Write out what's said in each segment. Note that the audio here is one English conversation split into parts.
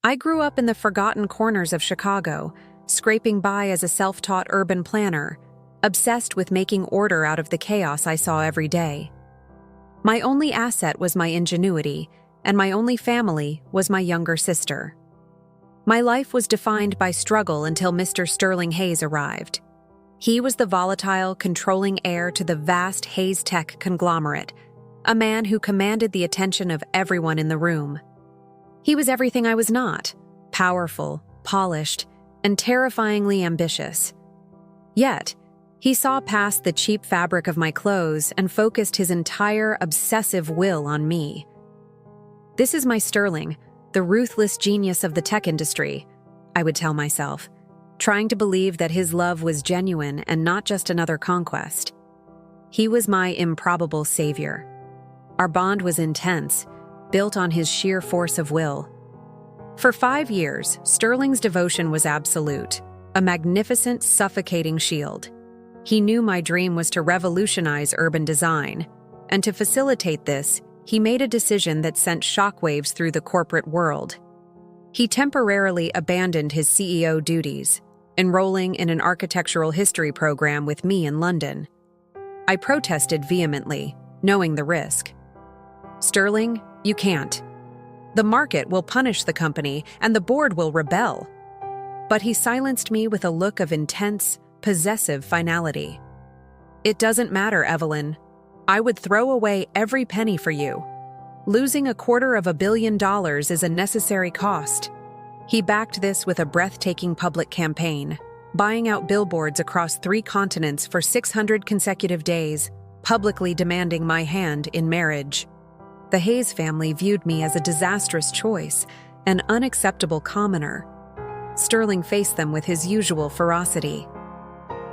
I grew up in the forgotten corners of Chicago, scraping by as a self-taught urban planner, obsessed with making order out of the chaos I saw every day. My only asset was my ingenuity, and my only family was my younger sister. My life was defined by struggle until Mr. Sterling Hayes arrived. He was the volatile, controlling heir to the vast Hayes Tech conglomerate, a man who commanded the attention of everyone in the room. He was everything I was not: powerful, polished, and terrifyingly ambitious. Yet, he saw past the cheap fabric of my clothes and focused his entire obsessive will on me. "This is my Sterling, the ruthless genius of the tech industry," I would tell myself, trying to believe that his love was genuine and not just another conquest. He was my improbable savior. Our bond was intense, built on his sheer force of will. For 5 years, Sterling's devotion was absolute, a magnificent, suffocating shield. He knew my dream was to revolutionize urban design, and to facilitate this, he made a decision that sent shockwaves through the corporate world. He temporarily abandoned his CEO duties, enrolling in an architectural history program with me in London. I protested vehemently, knowing the risk. "Sterling, you can't. The market will punish the company, and the board will rebel." But he silenced me with a look of intense, possessive finality. "It doesn't matter, Evelyn. I would throw away every penny for you. Losing $250 million is a necessary cost." He backed this with a breathtaking public campaign, buying out billboards across 3 continents for 600 consecutive days, publicly demanding my hand in marriage. The Hayes family viewed me as a disastrous choice, an unacceptable commoner. Sterling faced them with his usual ferocity.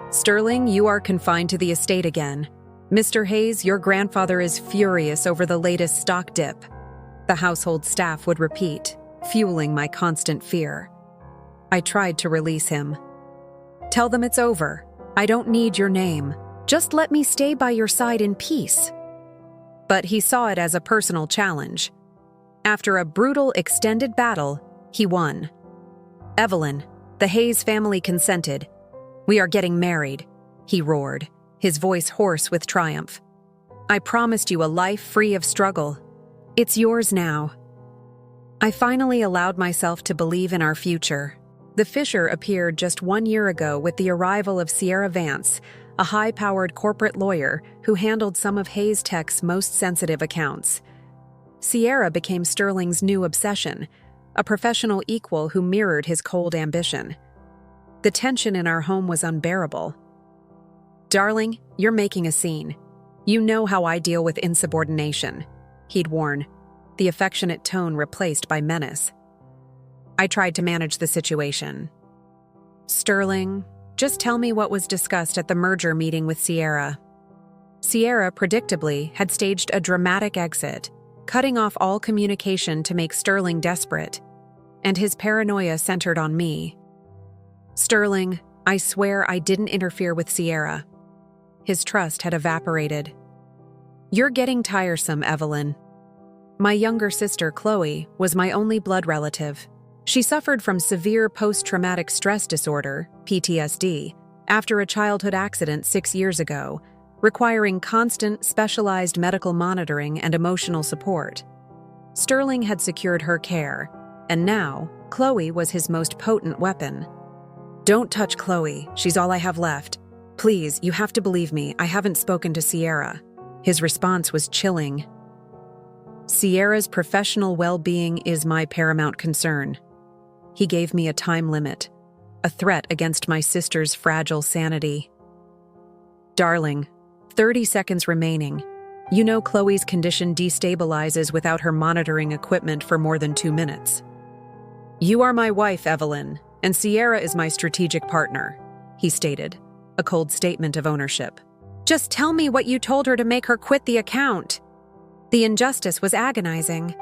"Sterling, you are confined to the estate again. Mr. Hayes, your grandfather is furious over the latest stock dip," the household staff would repeat, fueling my constant fear. I tried to release him. "Tell them it's over. I don't need your name. Just let me stay by your side in peace." But he saw it as a personal challenge. After a brutal, extended battle, he won. "Evelyn, the Hayes family consented. We are getting married," he roared, his voice hoarse with triumph. "I promised you a life free of struggle. It's yours now." I finally allowed myself to believe in our future. The fissure appeared just 1 year ago with the arrival of Sierra Vance, a high-powered corporate lawyer who handled some of Hayes Tech's most sensitive accounts. Sierra became Sterling's new obsession, a professional equal who mirrored his cold ambition. The tension in our home was unbearable. "Darling, you're making a scene. You know how I deal with insubordination," he'd warn, the affectionate tone replaced by menace. I tried to manage the situation. "Sterling, just tell me what was discussed at the merger meeting with Sierra." Sierra, predictably, had staged a dramatic exit, cutting off all communication to make Sterling desperate, and his paranoia centered on me. "Sterling, I swear I didn't interfere with Sierra." His trust had evaporated. "You're getting tiresome, Evelyn." My younger sister, Chloe, was my only blood relative. She suffered from severe post-traumatic stress disorder, PTSD, after a childhood accident 6 years ago, requiring constant, specialized medical monitoring and emotional support. Sterling had secured her care, and now, Chloe was his most potent weapon. "Don't touch Chloe, she's all I have left. Please, you have to believe me, I haven't spoken to Sierra." His response was chilling. "Sierra's professional well-being is my paramount concern." He gave me a time limit, a threat against my sister's fragile sanity. "Darling, 30 seconds remaining. You know Chloe's condition destabilizes without her monitoring equipment for more than 2 minutes." "You are my wife, Evelyn, and Sierra is my strategic partner," he stated, a cold statement of ownership. "Just tell me what you told her to make her quit the account." The injustice was agonizing.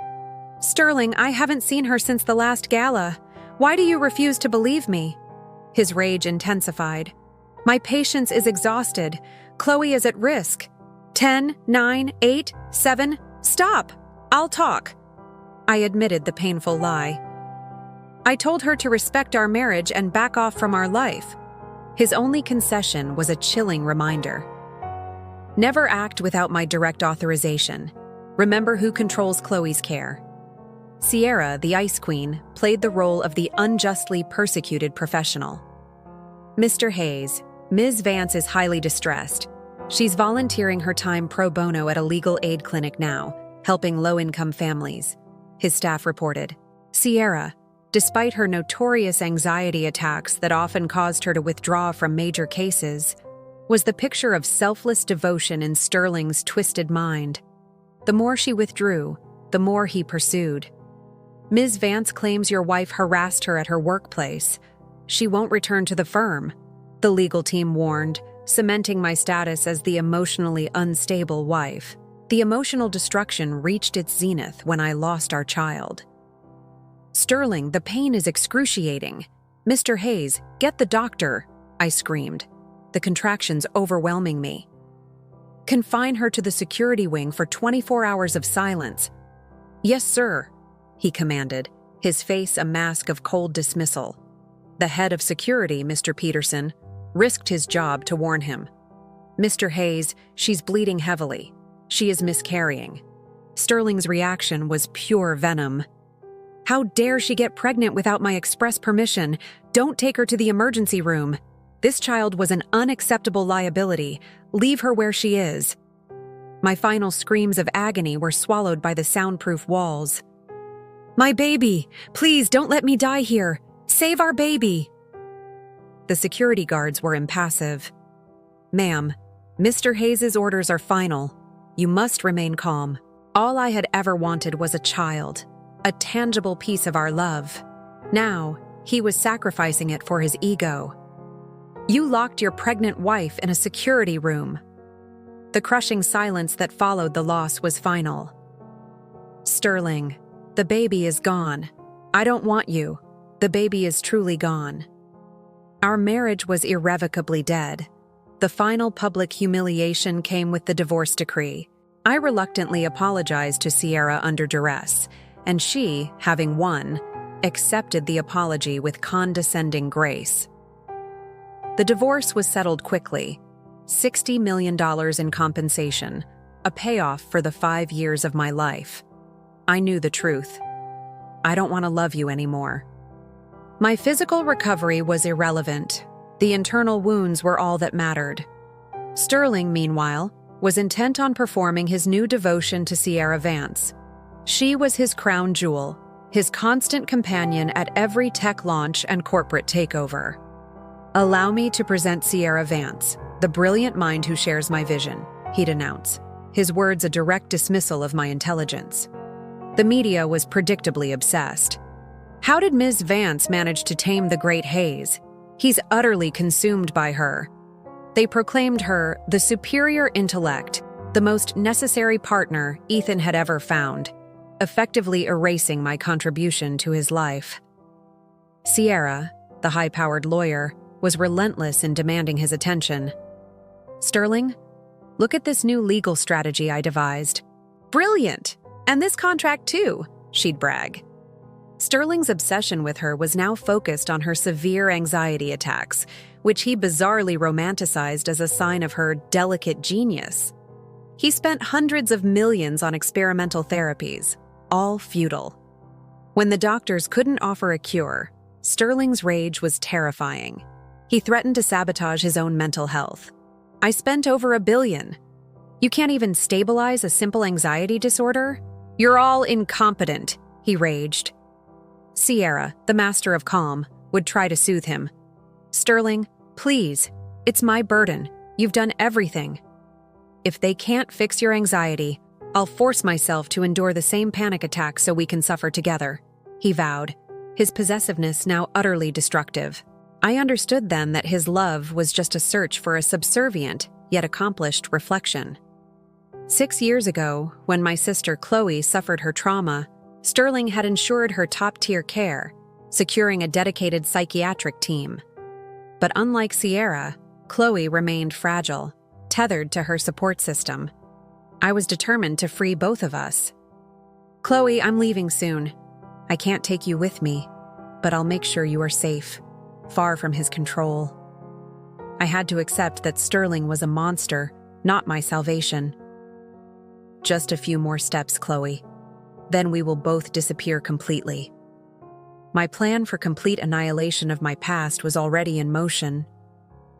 "Sterling, I haven't seen her since the last gala. Why do you refuse to believe me?" His rage intensified. "My patience is exhausted. Chloe is at risk. 10, 9, 8, 7, stop! I'll talk." I admitted the painful lie. I told her to respect our marriage and back off from our life. His only concession was a chilling reminder. Never act without my direct authorization. Remember who controls Chloe's care. Sierra, the Ice Queen, played the role of the unjustly persecuted professional. Mr. Hayes, Ms. Vance is highly distressed. She's volunteering her time pro bono at a legal aid clinic now, helping low-income families, his staff reported. Sierra, despite her notorious anxiety attacks that often caused her to withdraw from major cases, was the picture of selfless devotion in Sterling's twisted mind. The more she withdrew, the more he pursued. Ms. Vance claims your wife harassed her at her workplace. She won't return to the firm, the legal team warned, cementing my status as the emotionally unstable wife. The emotional destruction reached its zenith when I lost our child. Sterling, the pain is excruciating. Mr. Hayes, get the doctor, I screamed, the contractions overwhelming me. Confine her to the security wing for 24 hours of silence. Yes, sir, he commanded, his face a mask of cold dismissal. The head of security, Mr. Peterson, risked his job to warn him. Mr. Hayes, she's bleeding heavily. She is miscarrying. Sterling's reaction was pure venom. How dare she get pregnant without my express permission? Don't take her to the emergency room. This child was an unacceptable liability. Leave her where she is. My final screams of agony were swallowed by the soundproof walls. My baby! Please don't let me die here! Save our baby! The security guards were impassive. Ma'am, Mr. Hayes's orders are final. You must remain calm. All I had ever wanted was a child, a tangible piece of our love. Now, he was sacrificing it for his ego. You locked your pregnant wife in a security room. The crushing silence that followed the loss was final. Sterling, the baby is gone. I don't want you. The baby is truly gone. Our marriage was irrevocably dead. The final public humiliation came with the divorce decree. I reluctantly apologized to Sierra under duress, and she, having won, accepted the apology with condescending grace. The divorce was settled quickly. $60 million in compensation, a payoff for the 5 years of my life. I knew the truth. I don't want to love you anymore. My physical recovery was irrelevant. The internal wounds were all that mattered. Sterling, meanwhile, was intent on performing his new devotion to Sierra Vance. She was his crown jewel, his constant companion at every tech launch and corporate takeover. Allow me to present Sierra Vance, the brilliant mind who shares my vision, he'd announce, his words a direct dismissal of my intelligence. The media was predictably obsessed. How did Ms. Vance manage to tame the great Hayes? He's utterly consumed by her. They proclaimed her the superior intellect, the most necessary partner Ethan had ever found, effectively erasing my contribution to his life. Sierra, the high-powered lawyer, was relentless in demanding his attention. Sterling, look at this new legal strategy I devised. Brilliant! And this contract too, she'd brag. Sterling's obsession with her was now focused on her severe anxiety attacks, which he bizarrely romanticized as a sign of her delicate genius. He spent hundreds of millions on experimental therapies, all futile. When the doctors couldn't offer a cure, Sterling's rage was terrifying. He threatened to sabotage his own mental health. I spent over $1 billion. You can't even stabilize a simple anxiety disorder? You're all incompetent, he raged. Sierra, the master of calm, would try to soothe him. Sterling, please, it's my burden. You've done everything. If they can't fix your anxiety, I'll force myself to endure the same panic attack so we can suffer together, he vowed, his possessiveness now utterly destructive. I understood then that his love was just a search for a subservient, yet accomplished reflection. 6 years ago, when my sister Chloe suffered her trauma, Sterling had ensured her top-tier care, securing a dedicated psychiatric team. But unlike Sierra, Chloe remained fragile, tethered to her support system. I was determined to free both of us. Chloe, I'm leaving soon. I can't take you with me. but I'll make sure you are safe, far from his control. I had to accept that Sterling was a monster, not my salvation. Just a few more steps, Chloe. Then we will both disappear completely. My plan for complete annihilation of my past was already in motion.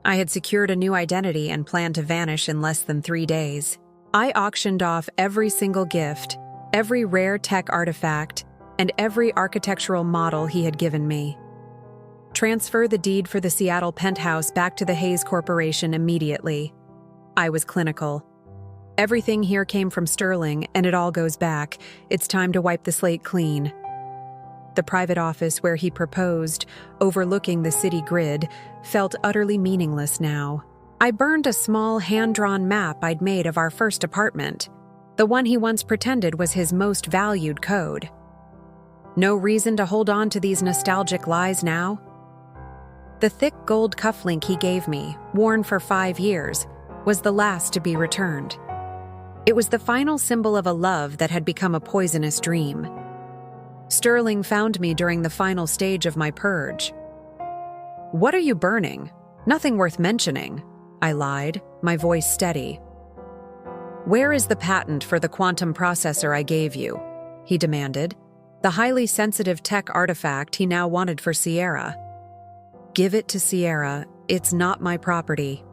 I had secured a new identity and planned to vanish in less than 3 days. I auctioned off every single gift, every rare tech artifact, and every architectural model he had given me. Transfer the deed for the Seattle penthouse back to the Hayes Corporation immediately. I was clinical. Everything here came from Sterling, and it all goes back. It's time to wipe the slate clean. The private office where he proposed, overlooking the city grid, felt utterly meaningless now. I burned a small hand-drawn map I'd made of our first apartment, the one he once pretended was his most valued code. No reason to hold on to these nostalgic lies now. The thick gold cufflink he gave me, worn for 5 years, was the last to be returned. It was the final symbol of a love that had become a poisonous dream. Sterling found me during the final stage of my purge. "What are you burning? Nothing worth mentioning," I lied, my voice steady. "Where is the patent for the quantum processor I gave you?" he demanded, the highly sensitive tech artifact he now wanted for Sierra. "Give it to Sierra, it's not my property."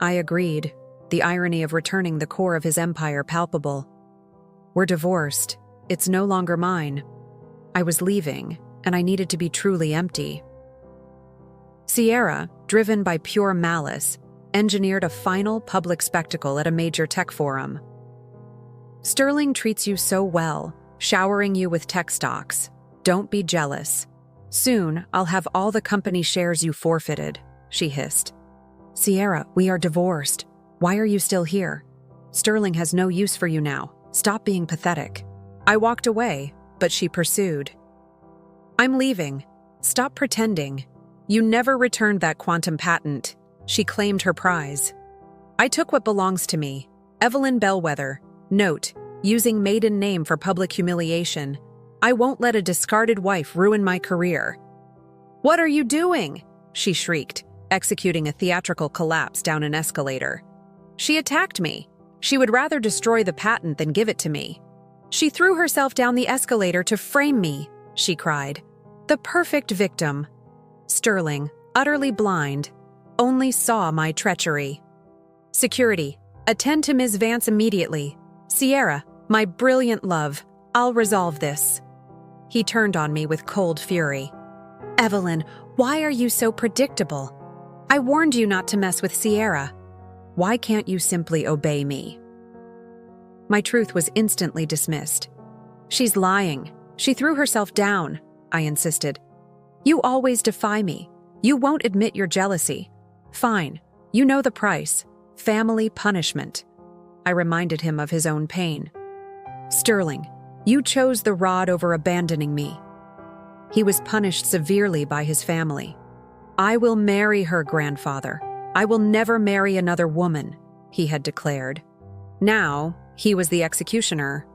I agreed, the irony of returning the core of his empire palpable. "We're divorced. It's no longer mine. I was leaving, and I needed to be truly empty." Sierra, driven by pure malice, engineered a final public spectacle at a major tech forum. "Sterling treats you so well, showering you with tech stocks. Don't be jealous. Soon, I'll have all the company shares you forfeited," she hissed. "Sierra, we are divorced. Why are you still here? Sterling has no use for you now. Stop being pathetic." I walked away, but she pursued. "I'm leaving. Stop pretending. You never returned that quantum patent." She claimed her prize. "I took what belongs to me. Evelyn Bellwether. Note, using maiden name for public humiliation. I won't let a discarded wife ruin my career." "What are you doing?" she shrieked, executing a theatrical collapse down an escalator. "She attacked me. She would rather destroy the patent than give it to me. She threw herself down the escalator to frame me," she cried. "The perfect victim." Sterling, utterly blind, only saw my treachery. "Security, attend to Ms. Vance immediately. Sierra, my brilliant love, I'll resolve this." He turned on me with cold fury. "Evelyn, why are you so predictable? I warned you not to mess with Sierra. Why can't you simply obey me?" My truth was instantly dismissed. "She's lying. She threw herself down," I insisted. "You always defy me. You won't admit your jealousy. Fine, you know the price. Family punishment." I reminded him of his own pain. "Sterling, you chose the rod over abandoning me." He was punished severely by his family. "I will marry her, grandfather. I will never marry another woman," he had declared. Now, he was the executioner.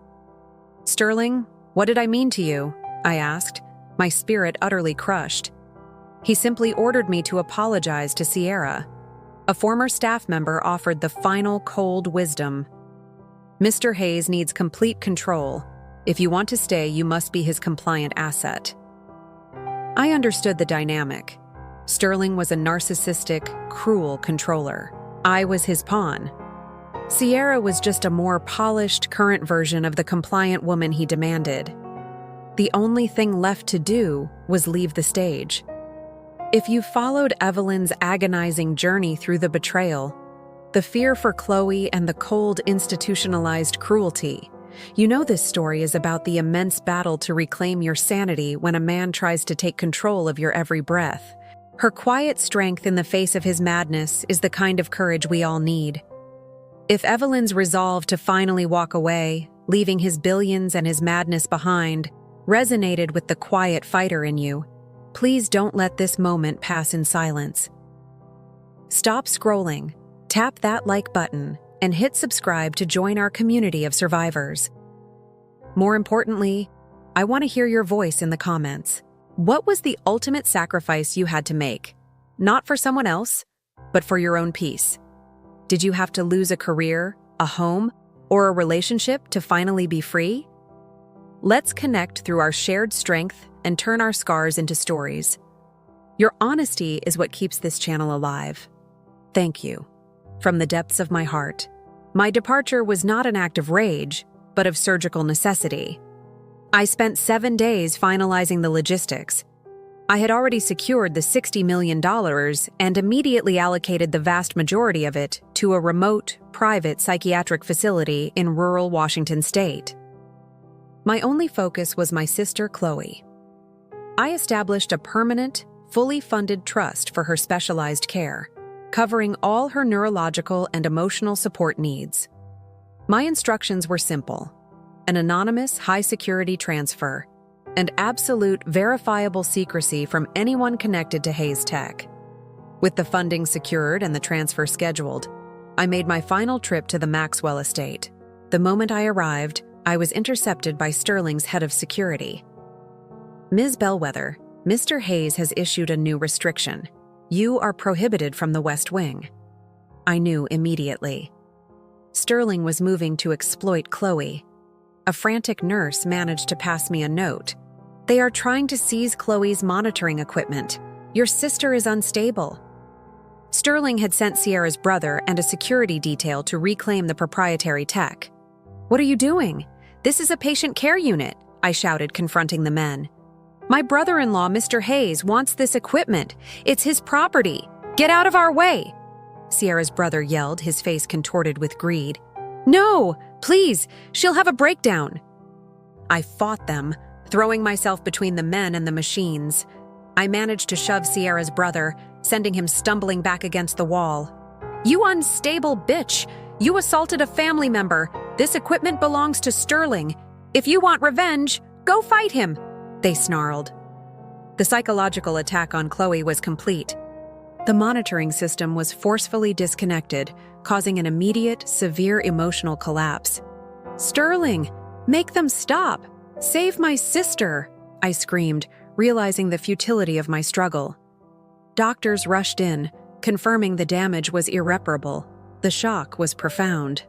"Sterling, what did I mean to you?" I asked, my spirit utterly crushed. He simply ordered me to apologize to Sierra. A former staff member offered the final cold wisdom. "Mr. Hayes needs complete control. If you want to stay, you must be his compliant asset." I understood the dynamic. Sterling was a narcissistic, cruel controller. I was his pawn. Sierra was just a more polished, current version of the compliant woman he demanded. The only thing left to do was leave the stage. If you followed Evelyn's agonizing journey through the betrayal, the fear for Chloe and the cold, institutionalized cruelty, you know this story is about the immense battle to reclaim your sanity when a man tries to take control of your every breath. Her quiet strength in the face of his madness is the kind of courage we all need. If Evelyn's resolve to finally walk away, leaving his billions and his madness behind, resonated with the quiet fighter in you, please don't let this moment pass in silence. Stop scrolling, tap that like button, and hit subscribe to join our community of survivors. More importantly, I want to hear your voice in the comments. What was the ultimate sacrifice you had to make? Not for someone else, but for your own peace. Did you have to lose a career, a home, or a relationship to finally be free? Let's connect through our shared strength and turn our scars into stories. Your honesty is what keeps this channel alive. Thank you. From the depths of my heart. My departure was not an act of rage, but of surgical necessity. I spent 7 days finalizing the logistics. I had already secured the $60 million and immediately allocated the vast majority of it to a remote, private psychiatric facility in rural Washington state. My only focus was my sister, Chloe. I established a permanent, fully funded trust for her specialized care, covering all her neurological and emotional support needs. My instructions were simple: an anonymous, high-security transfer, and absolute verifiable secrecy from anyone connected to Hayes Tech. With the funding secured and the transfer scheduled, I made my final trip to the Maxwell estate. The moment I arrived, I was intercepted by Sterling's head of security. "Ms. Bellwether, Mr. Hayes has issued a new restriction. You are prohibited from the West Wing." I knew immediately. Sterling was moving to exploit Chloe. A frantic nurse managed to pass me a note. "They are trying to seize Chloe's monitoring equipment. Your sister is unstable." Sterling had sent Sierra's brother and a security detail to reclaim the proprietary tech. "What are you doing? This is a patient care unit," I shouted, confronting the men. "My brother-in-law, Mr. Hayes, wants this equipment. It's his property. Get out of our way!" Sierra's brother yelled, his face contorted with greed. "No! Please! She'll have a breakdown!" I fought them, throwing myself between the men and the machines. I managed to shove Sierra's brother, sending him stumbling back against the wall. "You unstable bitch! You assaulted a family member! This equipment belongs to Sterling. If you want revenge, go fight him!" they snarled. The psychological attack on Chloe was complete. The monitoring system was forcefully disconnected, causing an immediate, severe emotional collapse. "Sterling, make them stop! Save my sister!" I screamed, realizing the futility of my struggle. Doctors rushed in, confirming the damage was irreparable. The shock was profound.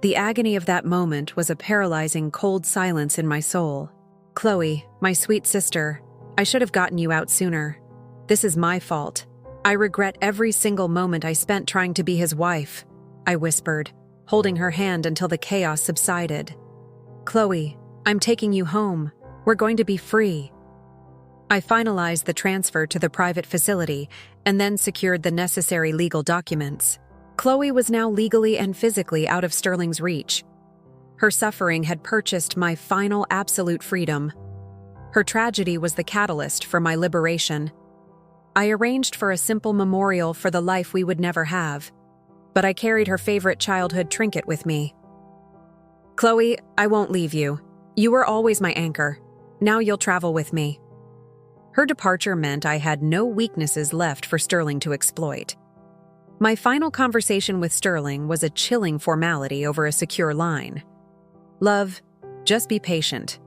The agony of that moment was a paralyzing, cold silence in my soul. "Chloe, my sweet sister, I should have gotten you out sooner. This is my fault. I regret every single moment I spent trying to be his wife," I whispered, holding her hand until the chaos subsided. "Chloe, I'm taking you home. We're going to be free." I finalized the transfer to the private facility and then secured the necessary legal documents. Chloe was now legally and physically out of Sterling's reach. Her suffering had purchased my final absolute freedom. Her tragedy was the catalyst for my liberation. I arranged for a simple memorial for the life we would never have, but I carried her favorite childhood trinket with me. "Chloe, I won't leave you. You were always my anchor. Now you'll travel with me." Her departure meant I had no weaknesses left for Sterling to exploit. My final conversation with Sterling was a chilling formality over a secure line. "Love, just be patient.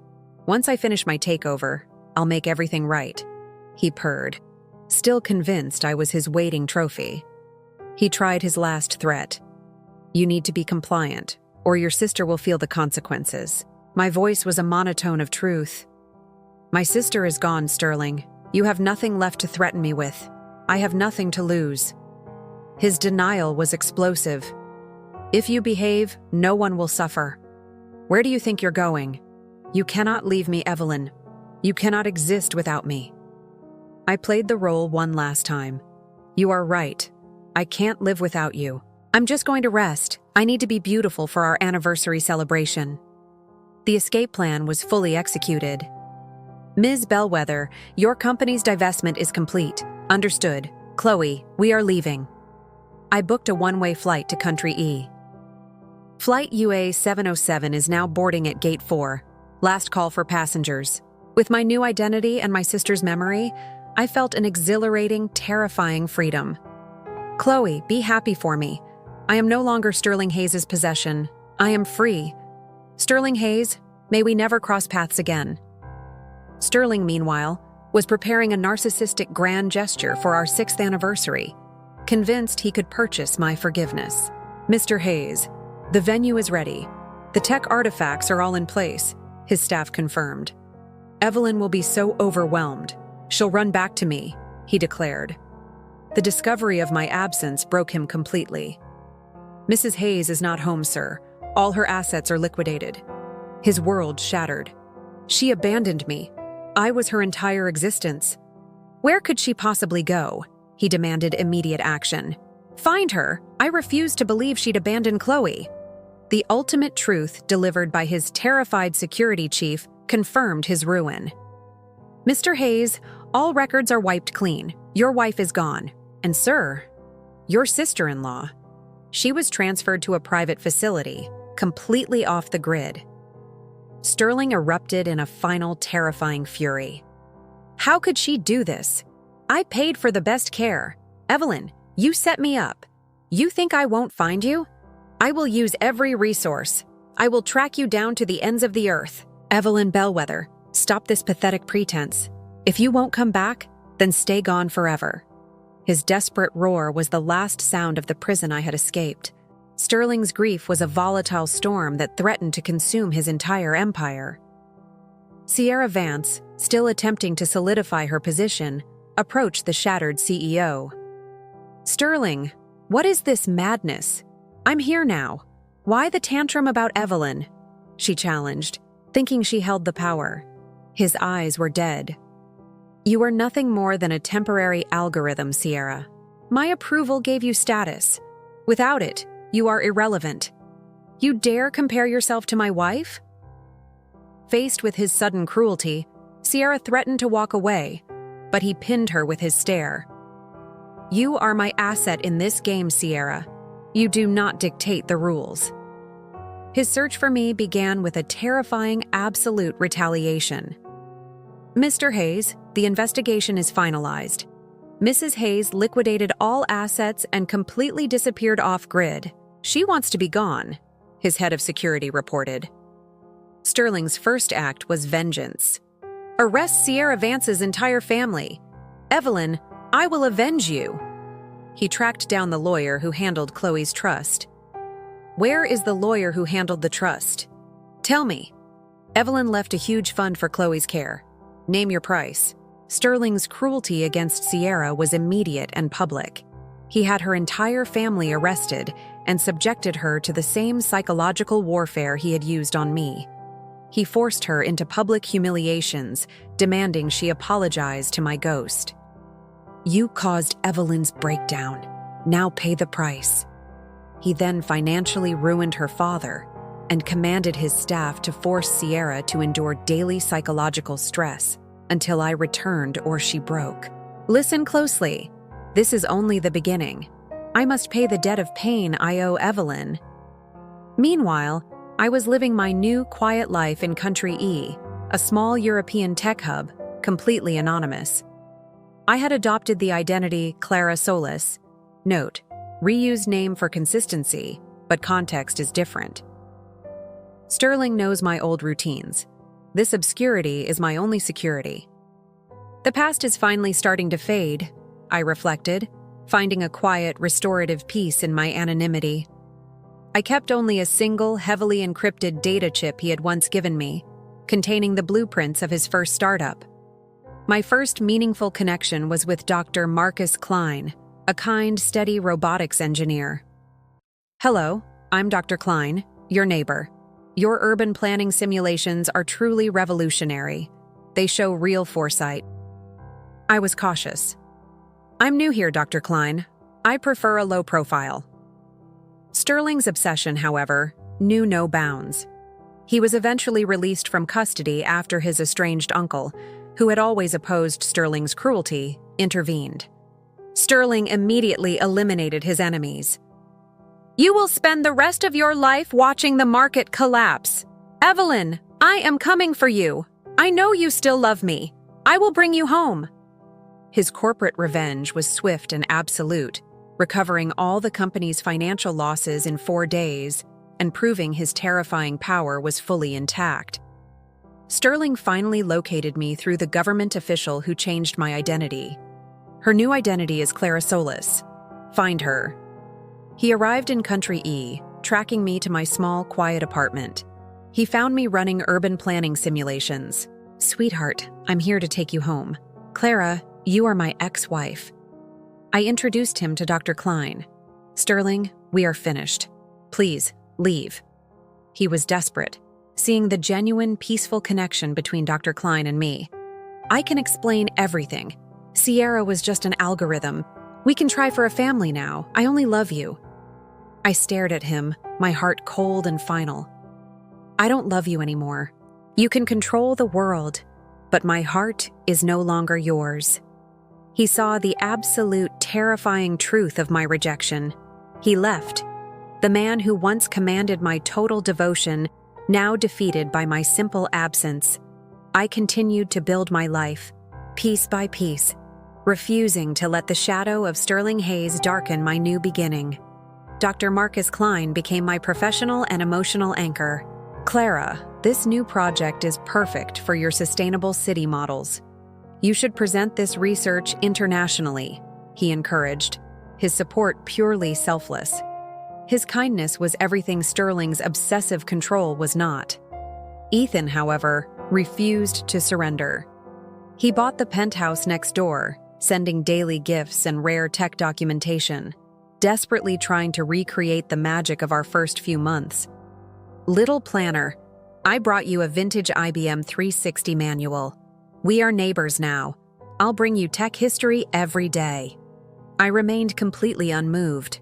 Once I finish my takeover, I'll make everything right," he purred, still convinced I was his waiting trophy. He tried his last threat. "You need to be compliant, or your sister will feel the consequences." My voice was a monotone of truth. "My sister is gone, Sterling. You have nothing left to threaten me with. I have nothing to lose." His denial was explosive. "If you behave, no one will suffer. Where do you think you're going? You cannot leave me, Evelyn. You cannot exist without me." I played the role one last time. "You are right. I can't live without you. I'm just going to rest. I need to be beautiful for our anniversary celebration." The escape plan was fully executed. "Ms. Bellwether, your company's divestment is complete. Understood. Chloe, we are leaving." I booked a one-way flight to Country E. Flight UA 707 is now boarding at Gate 4. Last call for passengers. With my new identity and my sister's memory, I felt an exhilarating, terrifying freedom. "Chloe, be happy for me. I am no longer Sterling Hayes' possession. I am free. Sterling Hayes, may we never cross paths again." Sterling, meanwhile, was preparing a narcissistic grand gesture for our 6th anniversary, convinced he could purchase my forgiveness. Mr. Hayes, the venue is ready. The tech artifacts are all in place, his staff confirmed. Evelyn will be so overwhelmed. She'll run back to me, he declared. The discovery of my absence broke him completely. Mrs. Hayes is not home, sir. All her assets are liquidated. His world shattered. She abandoned me. I was her entire existence. Where could she possibly go? He demanded immediate action. Find her. I refuse to believe she'd abandon Chloe. The ultimate truth delivered by his terrified security chief confirmed his ruin. Mr. Hayes, all records are wiped clean. Your wife is gone. And sir, your sister-in-law. She was transferred to a private facility, completely off the grid. Sterling erupted in a final terrifying fury. How could she do this? I paid for the best care. Evelyn, you set me up. You think I won't find you? I will use every resource. I will track you down to the ends of the earth. Evelyn Bellwether, stop this pathetic pretense. If you won't come back, then stay gone forever. His desperate roar was the last sound of the prison I had escaped. Sterling's grief was a volatile storm that threatened to consume his entire empire. Sierra Vance, still attempting to solidify her position, approached the shattered CEO. Sterling, what is this madness? I'm here now. Why the tantrum about Evelyn? She challenged, thinking she held the power. His eyes were dead. You are nothing more than a temporary algorithm, Sierra. My approval gave you status. Without it, you are irrelevant. You dare compare yourself to my wife? Faced with his sudden cruelty, Sierra threatened to walk away, but he pinned her with his stare. You are my asset in this game, Sierra. You do not dictate the rules. His search for me began with a terrifying absolute retaliation. Mr. Hayes, the investigation is finalized. Mrs. Hayes liquidated all assets and completely disappeared off-grid. She wants to be gone, his head of security reported. Sterling's first act was vengeance. Arrest Sierra Vance's entire family. Evelyn, I will avenge you. He tracked down the lawyer who handled Chloe's trust. Where is the lawyer who handled the trust? Tell me. Evelyn left a huge fund for Chloe's care. Name your price. Sterling's cruelty against Sierra was immediate and public. He had her entire family arrested and subjected her to the same psychological warfare he had used on me. He forced her into public humiliations, demanding she apologize to my ghost. You caused Evelyn's breakdown. Now pay the price. He then financially ruined her father and commanded his staff to force Sierra to endure daily psychological stress until I returned or she broke. Listen closely. This is only the beginning. I must pay the debt of pain I owe Evelyn. Meanwhile, I was living my new quiet life in Country E, a small European tech hub, completely anonymous. I had adopted the identity Clara Solis. Note, reused name for consistency, but context is different. Sterling knows my old routines. This obscurity is my only security. The past is finally starting to fade, I reflected, finding a quiet, restorative peace in my anonymity. I kept only a single, heavily encrypted data chip he had once given me, containing the blueprints of his first startup. My first meaningful connection was with Dr. Marcus Klein, a kind, steady robotics engineer. Hello, I'm Dr. Klein, your neighbor. Your urban planning simulations are truly revolutionary. They show real foresight. I was cautious. I'm new here, Dr. Klein. I prefer a low profile. Sterling's obsession, however, knew no bounds. He was eventually released from custody after his estranged uncle, who had always opposed Sterling's cruelty, intervened. Sterling immediately eliminated his enemies. You will spend the rest of your life watching the market collapse. Evelyn, I am coming for you. I know you still love me. I will bring you home. His corporate revenge was swift and absolute, recovering all the company's financial losses in 4 days and proving his terrifying power was fully intact. Sterling finally located me through the government official who changed my identity. Her new identity is Clara Solis. Find her. He arrived in Country E, tracking me to my small, quiet apartment. He found me running urban planning simulations. Sweetheart, I'm here to take you home. Clara, you are my ex-wife. I introduced him to Dr. Klein. Sterling, we are finished. Please, leave. He was desperate, seeing the genuine, peaceful connection between Dr. Klein and me. I can explain everything. Sierra was just an algorithm. We can try for a family now. I only love you. I stared at him, my heart cold and final. I don't love you anymore. You can control the world, but my heart is no longer yours. He saw the absolute terrifying truth of my rejection. He left. The man who once commanded my total devotion, now defeated by my simple absence. I continued to build my life, piece by piece, refusing to let the shadow of Sterling Hayes darken my new beginning. Dr. Marcus Klein became my professional and emotional anchor. Clara, this new project is perfect for your sustainable city models. You should present this research internationally, he encouraged, his support purely selfless. His kindness was everything Sterling's obsessive control was not. Ethan, however, refused to surrender. He bought the penthouse next door, sending daily gifts and rare tech documentation, desperately trying to recreate the magic of our first few months. Little planner, I brought you a vintage IBM 360 manual. We are neighbors now. I'll bring you tech history every day. I remained completely unmoved.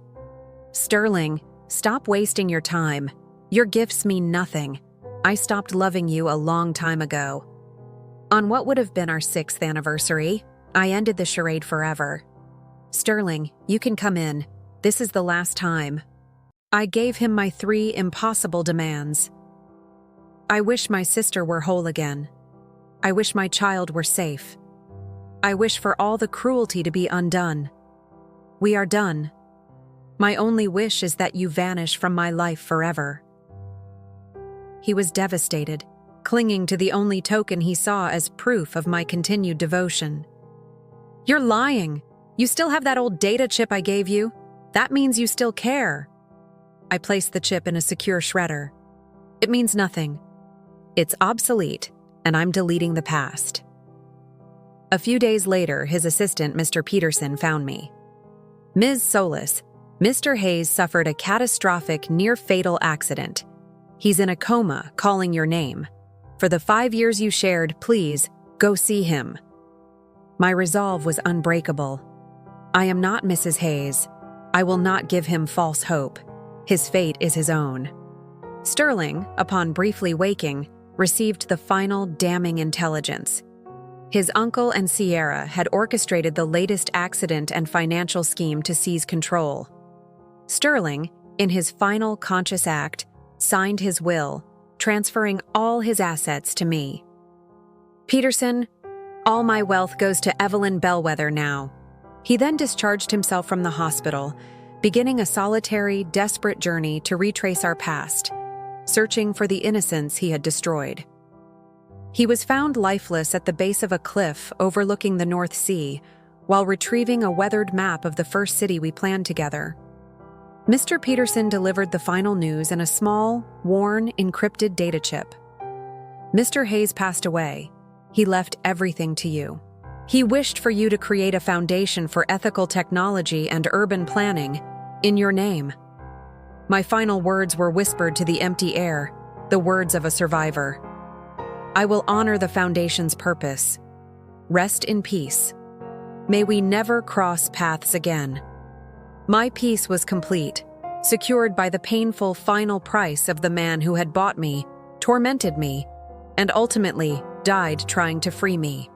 Sterling, stop wasting your time. Your gifts mean nothing. I stopped loving you a long time ago. On what would have been our 6th anniversary, I ended the charade forever. Sterling, you can come in. This is the last time. I gave him my 3 impossible demands. I wish my sister were whole again. I wish my child were safe. I wish for all the cruelty to be undone. We are done. My only wish is that you vanish from my life forever. He was devastated, clinging to the only token he saw as proof of my continued devotion. You're lying. You still have that old data chip I gave you. That means you still care. I placed the chip in a secure shredder. It means nothing. It's obsolete, and I'm deleting the past. A few days later, his assistant, Mr. Peterson, found me. Ms. Solis, Mr. Hayes suffered a catastrophic, near-fatal accident. He's in a coma, calling your name. For the 5 years you shared, please, go see him. My resolve was unbreakable. I am not Mrs. Hayes. I will not give him false hope. His fate is his own. Sterling, upon briefly waking, received the final damning intelligence. His uncle and Sierra had orchestrated the latest accident and financial scheme to seize control. Sterling, in his final conscious act, signed his will, transferring all his assets to me. Peterson, all my wealth goes to Evelyn Bellwether now. He then discharged himself from the hospital, beginning a solitary, desperate journey to retrace our past, searching for the innocence he had destroyed. He was found lifeless at the base of a cliff overlooking the North Sea while retrieving a weathered map of the first city we planned together. Mr. Peterson delivered the final news in a small, worn, encrypted data chip. Mr. Hayes passed away. He left everything to you. He wished for you to create a foundation for ethical technology and urban planning in your name. My final words were whispered to the empty air, the words of a survivor. I will honor the Foundation's purpose. Rest in peace. May we never cross paths again. My peace was complete, secured by the painful final price of the man who had bought me, tormented me, and ultimately died trying to free me.